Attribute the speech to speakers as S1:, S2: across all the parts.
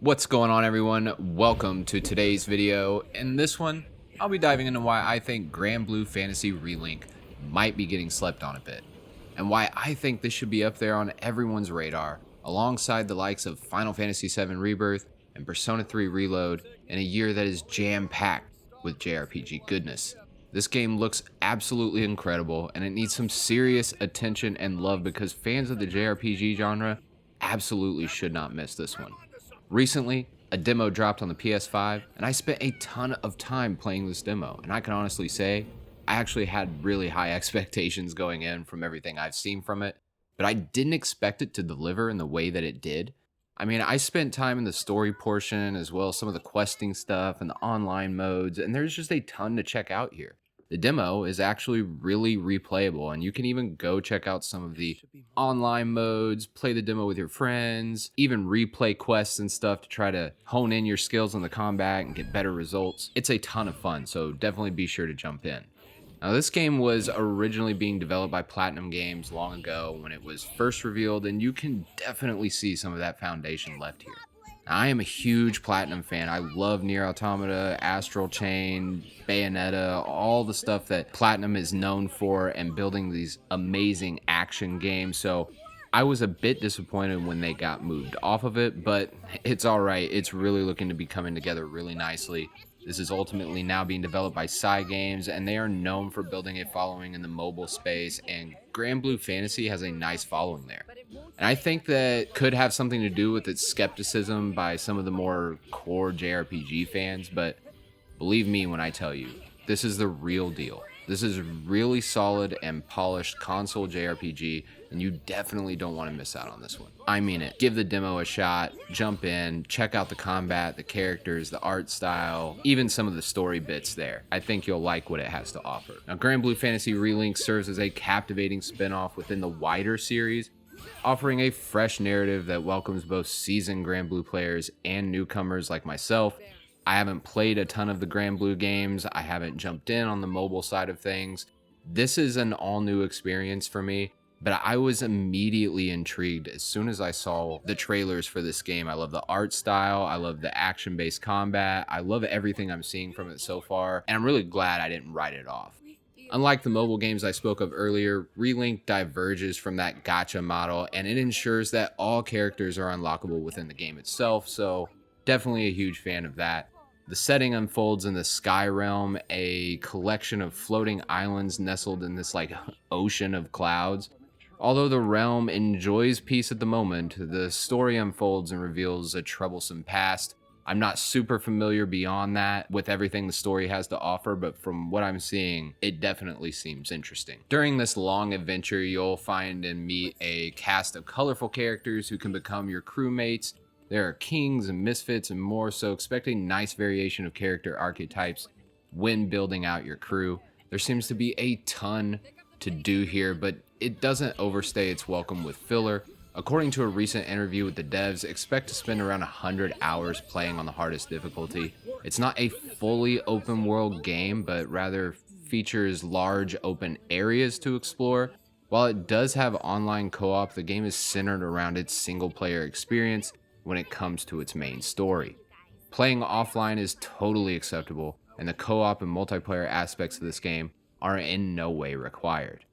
S1: What's going on, everyone? Welcome to today's video. In this one, I'll be diving into why I think Granblue Fantasy Relink might be getting slept on a bit, and why I think this should be up there on everyone's radar, alongside the likes of Final Fantasy VII Rebirth and Persona 3 Reload, in a year that is jam-packed with JRPG goodness. This game looks absolutely incredible, and it needs some serious attention and love because fans of the JRPG genre absolutely should not miss this one. Recently, a demo dropped on the PS5, and I spent a ton of time playing this demo, and I can honestly say, I actually had really high expectations going in from everything I've seen from it, but I didn't expect it to deliver in the way that it did. I mean, I spent time in the story portion as well as some of the questing stuff and the online modes, and there's just a ton to check out here. The demo is actually really replayable, and you can even go check out some of the online modes, play the demo with your friends, even replay quests and stuff to try to hone in your skills on the combat and get better results. It's a ton of fun, so definitely be sure to jump in. Now, this game was originally being developed by Platinum Games long ago when it was first revealed, and you can definitely see some of that foundation left here. I am a huge Platinum fan. I love Nier Automata, Astral Chain, Bayonetta, all the stuff that Platinum is known for and building these amazing action games. So I was a bit disappointed when they got moved off of it, but it's all right. It's really looking to be coming together really nicely. This is ultimately now being developed by Games, and they are known for building a following in the mobile space, and Granblue Fantasy has a nice following there. And I think that could have something to do with its skepticism by some of the more core JRPG fans, but believe me when I tell you, this is the real deal. This is really solid and polished console JRPG, and you definitely don't want to miss out on this one. I mean it. Give the demo a shot, jump in, check out the combat, the characters, the art style, even some of the story bits there. I think you'll like what it has to offer. Now, Granblue Fantasy Relink serves as a captivating spin-off within the wider series, offering a fresh narrative that welcomes both seasoned Granblue players and newcomers like myself. I haven't played a ton of the Granblue games. I haven't jumped in on the mobile side of things. This is an all-new experience for me, but I was immediately intrigued as soon as I saw the trailers for this game. I love the art style. I love the action-based combat. I love everything I'm seeing from it so far, and I'm really glad I didn't write it off. Unlike the mobile games I spoke of earlier, Relink diverges from that gacha model, and it ensures that all characters are unlockable within the game itself, so definitely a huge fan of that. The setting unfolds in the Sky Realm, a collection of floating islands nestled in this ocean of clouds. Although the realm enjoys peace at the moment, the story unfolds and reveals a troublesome past. I'm not super familiar beyond that with everything the story has to offer, but from what I'm seeing, it definitely seems interesting. During this long adventure, you'll find and meet a cast of colorful characters who can become your crewmates. There are kings and misfits and more, so expect a nice variation of character archetypes when building out your crew. There seems to be a ton to do here, but it doesn't overstay its welcome with filler. According to a recent interview with the devs, expect to spend around 100 hours playing on the hardest difficulty. It's not a fully open world game, but rather features large open areas to explore. While it does have online co-op, the game is centered around its single player experience when it comes to its main story. Playing offline is totally acceptable, and the co-op and multiplayer aspects of this game are in no way required.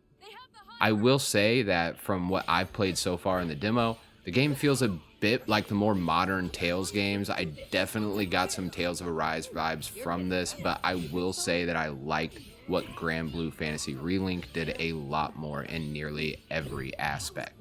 S1: I will say that from what I've played so far in the demo, the game feels a bit like the more modern Tales games. I definitely got some Tales of Arise vibes from this, but I will say that I liked what Granblue Fantasy Relink did a lot more in nearly every aspect.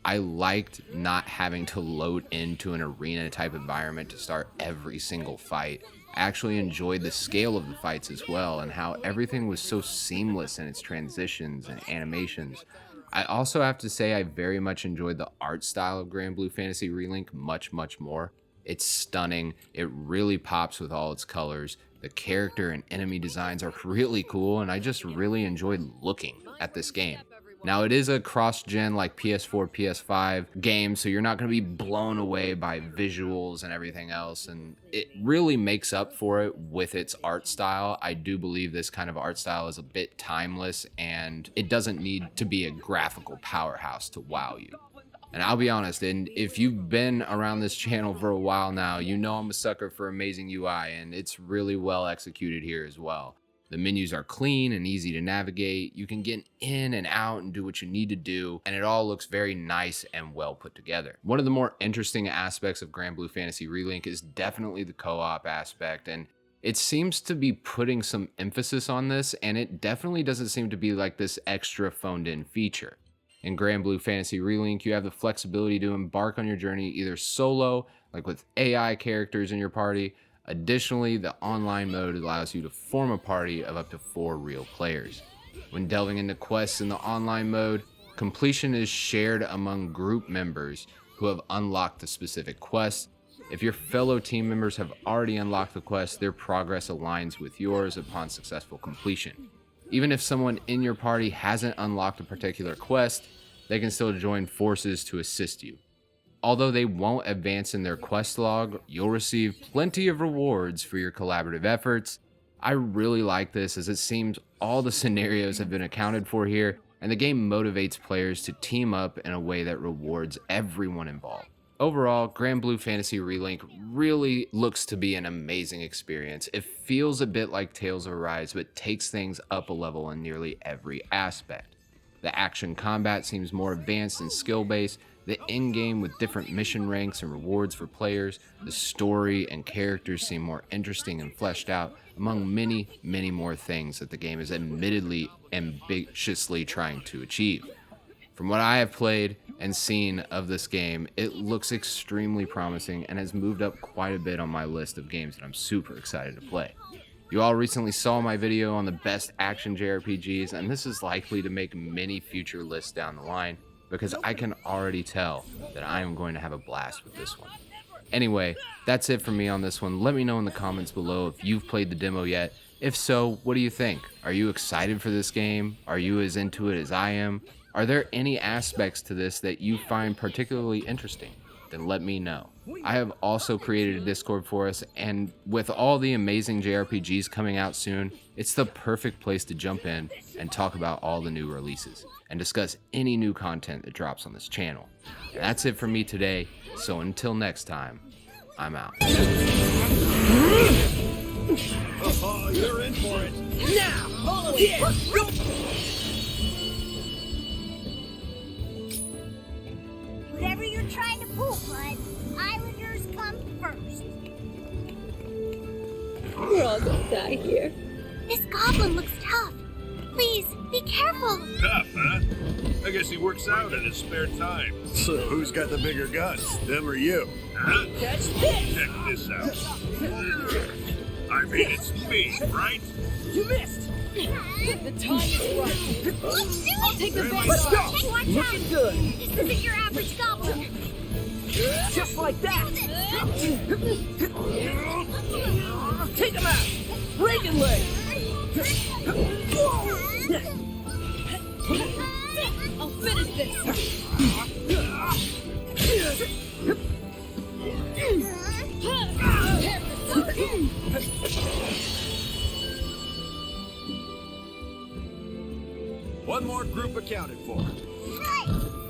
S1: I liked not having to load into an arena type environment to start every single fight. I actually enjoyed the scale of the fights as well and how everything was so seamless in its transitions and animations. I also have to say I very much enjoyed the art style of Granblue Fantasy Relink much more. It's stunning. It really pops with all its colors. The character and enemy designs are really cool, and I just really enjoyed looking at this game. Now, it is a cross-gen PS4, PS5 game, so you're not going to be blown away by visuals and everything else, and it really makes up for it with its art style. I do believe this kind of art style is a bit timeless, and it doesn't need to be a graphical powerhouse to wow you. And I'll be honest, and if you've been around this channel for a while now, you know I'm a sucker for amazing UI, and it's really well executed here as well. The menus are clean and easy to navigate. You can get in and out and do what you need to do, and it all looks very nice and well put together. One of the more interesting aspects of Granblue Fantasy Relink is definitely the co-op aspect, and it seems to be putting some emphasis on this, and it definitely doesn't seem to be like this extra phoned-in feature. In Granblue Fantasy Relink, you have the flexibility to embark on your journey either solo, like with AI characters in your party. Additionally, the online mode allows you to form a party of up to 4 real players. When delving into quests in the online mode, completion is shared among group members who have unlocked the specific quest. If your fellow team members have already unlocked the quest, their progress aligns with yours upon successful completion. Even if someone in your party hasn't unlocked a particular quest, they can still join forces to assist you. Although they won't advance in their quest log, you'll receive plenty of rewards for your collaborative efforts. I really like this as it seems all the scenarios have been accounted for here, and the game motivates players to team up in a way that rewards everyone involved. Overall, Granblue Fantasy Relink really looks to be an amazing experience. It feels a bit like Tales of Arise, but takes things up a level in nearly every aspect. The action combat seems more advanced and skill-based, the in-game with different mission ranks and rewards for players, the story and characters seem more interesting and fleshed out, among many, many more things that the game is admittedly ambitiously trying to achieve. From what I have played and seen of this game, it looks extremely promising and has moved up quite a bit on my list of games that I'm super excited to play. You all recently saw my video on the best action JRPGs, and this is likely to make many future lists down the line because I can already tell that I am going to have a blast with this one. Anyway, that's it for me on this one. Let me know in the comments below if you've played the demo yet. If so, what do you think? Are you excited for this game? Are you as into it as I am? Are there any aspects to this that you find particularly interesting? Then let me know. I have also created a Discord for us, and with all the amazing JRPGs coming out soon, it's the perfect place to jump in and talk about all the new releases and discuss any new content that drops on this channel. And that's it for me today, so until next time, I'm out.
S2: Oh, you're in for it. Now! Follow it! Go!
S3: Whatever you're trying to pull, bud, Islanders come first.
S4: We're all gonna die here.
S3: This goblin looks tough. Please, be careful.
S2: Tough, huh? I guess he works out in his spare time. So who's got the bigger guns, them or you? Huh?
S4: Catch this!
S2: Check this out. I mean, it's me, right?
S4: You missed! The time is right.
S3: Let's do
S4: I'll
S3: it.
S4: take the bait
S2: Let's
S4: off.
S2: go!
S3: Hey, watch out.
S4: Looking good.
S3: This isn't your average goblin.
S4: Just like that. Take him out. Reagan leg. I'll finish this.
S2: One more group accounted for.
S3: Right.